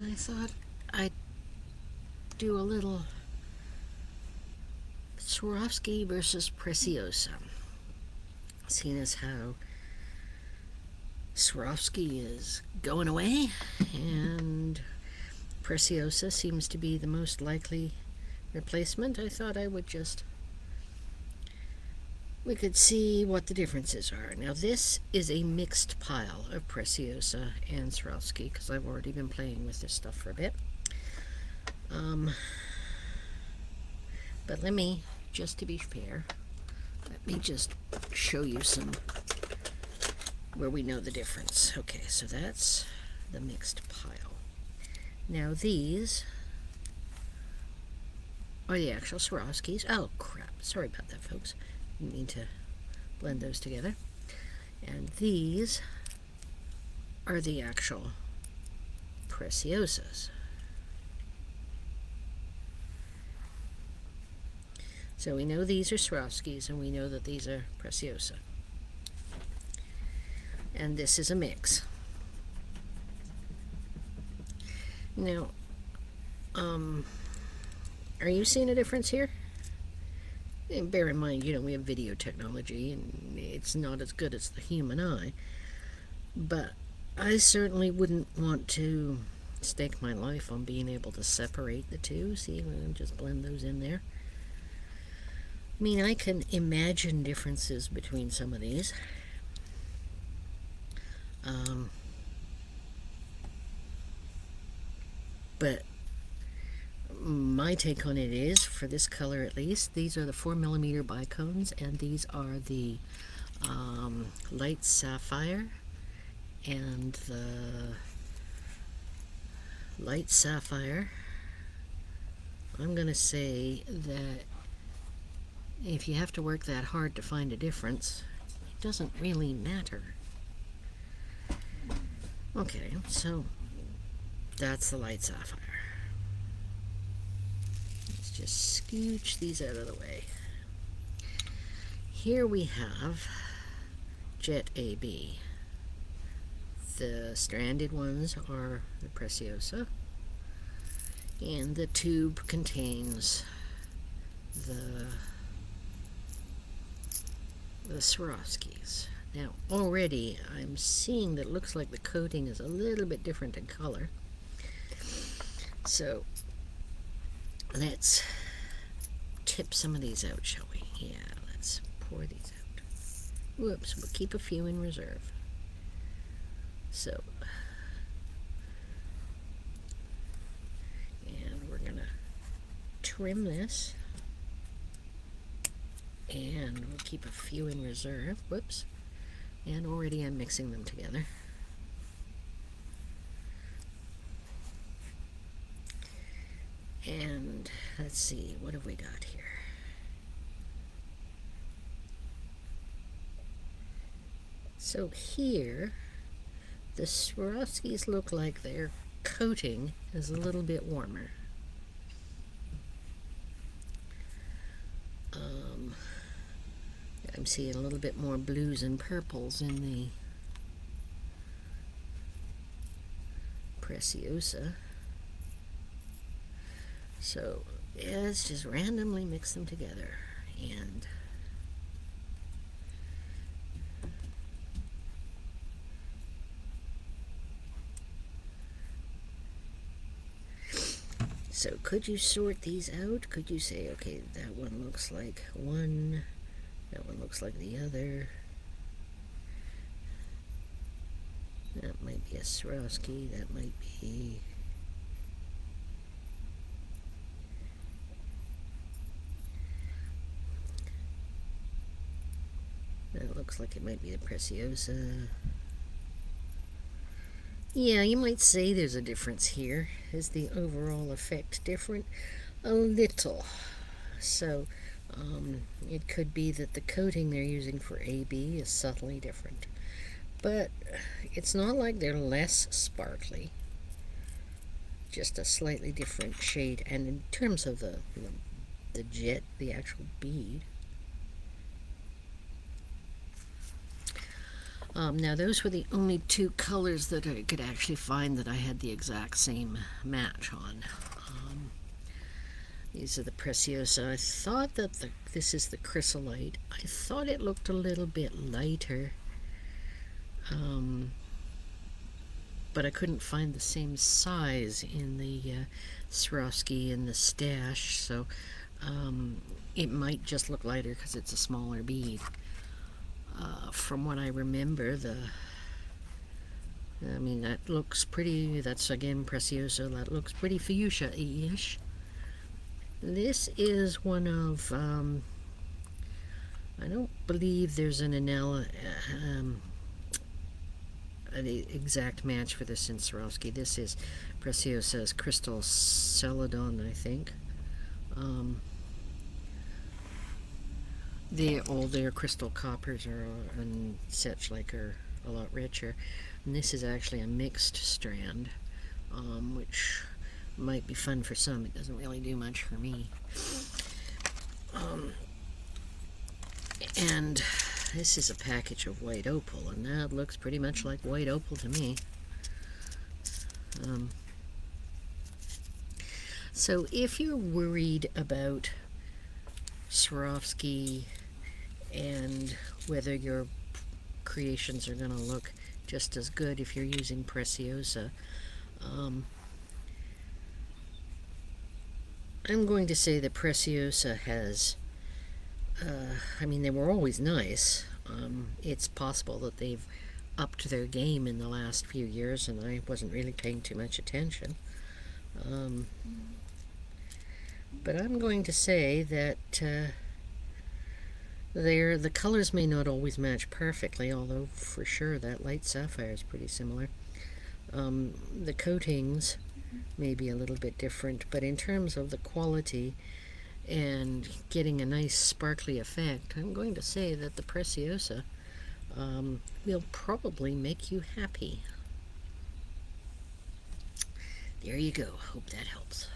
I thought I'd do a little Swarovski versus Preciosa, seeing as how Swarovski is going away and Preciosa seems to be the most likely replacement. I thought we could see what the differences are. Now this is a mixed pile of Preciosa and Swarovski because I've already been playing with this stuff for a bit. But let me, just to be fair, let me just show you some where we know the difference. Okay, so that's the mixed pile. Now these are the actual Swarovskis. Oh crap, sorry about that, folks. Didn't mean to blend those together. And these are the actual Preciosas. So we know these are Swarovskis and we know that these are Preciosa. And this is a mix. Now, are you seeing a difference here? And bear in mind, we have video technology and it's not as good as the human eye. But I certainly wouldn't want to stake my life on being able to separate the two. See, I'm going to just blend those in there. I mean, I can imagine differences between some of these. But my take on it is, for this color at least, these are the 4mm bicones, and these are the light sapphire and the light sapphire. I'm going to say that if you have to work that hard to find a difference, it doesn't really matter. Okay, so that's the light sapphire. Let's just scooch these out of the way. Here we have Jet AB. The stranded ones are the Preciosa, and the tube contains the Swarovskis. Now already I'm seeing that it looks like the coating is a little bit different in color. So let's tip some of these out, shall we? Yeah, let's pour these out. Whoops, we'll keep a few in reserve. So, and we're gonna trim this, and we'll keep a few in reserve. Whoops. And already I'm mixing them together. And let's see, what have we got here? So here, the Swarovskis look like their coating is a little bit warmer. I'm seeing a little bit more blues and purples in the Preciosa. So yeah, let's just randomly mix them together. And so could you sort these out? Could you say, okay, that one looks like one, that one looks like the other. That might be a Swarovski, that might be... That looks like it might be the Preciosa. Yeah, you might say there's a difference here. Is the overall effect different? A little. So, it could be that the coating they're using for AB is subtly different. But it's not like they're less sparkly. Just a slightly different shade. And in terms of the jet, the actual bead, Now those were the only two colors that I could actually find that I had the exact same match on. These are the Preciosa. I thought that this is the chrysolite. I thought it looked a little bit lighter, but I couldn't find the same size in the Swarovski and the stash, so it might just look lighter because it's a smaller bead. From what I remember, that looks pretty. That's again Preciosa. That looks pretty fuchsia-ish. This is one of, I don't believe there's an exact match for this in Swarovski. This is Preciosa's Crystal Celadon, I think. All their crystal coppers and such like are a lot richer. And this is actually a mixed strand, which might be fun for some. It doesn't really do much for me. And this is a package of white opal, and that looks pretty much like white opal to me. So if you're worried about Swarovski and whether your creations are going to look just as good if you're using Preciosa, I'm going to say that Preciosa has, they were always nice. It's possible that they've upped their game in the last few years, and I wasn't really paying too much attention. But I'm going to say that the colors may not always match perfectly, although for sure that light sapphire is pretty similar. The coatings may be a little bit different, but in terms of the quality and getting a nice sparkly effect, I'm going to say that the Preciosa will probably make you happy. There you go. Hope that helps.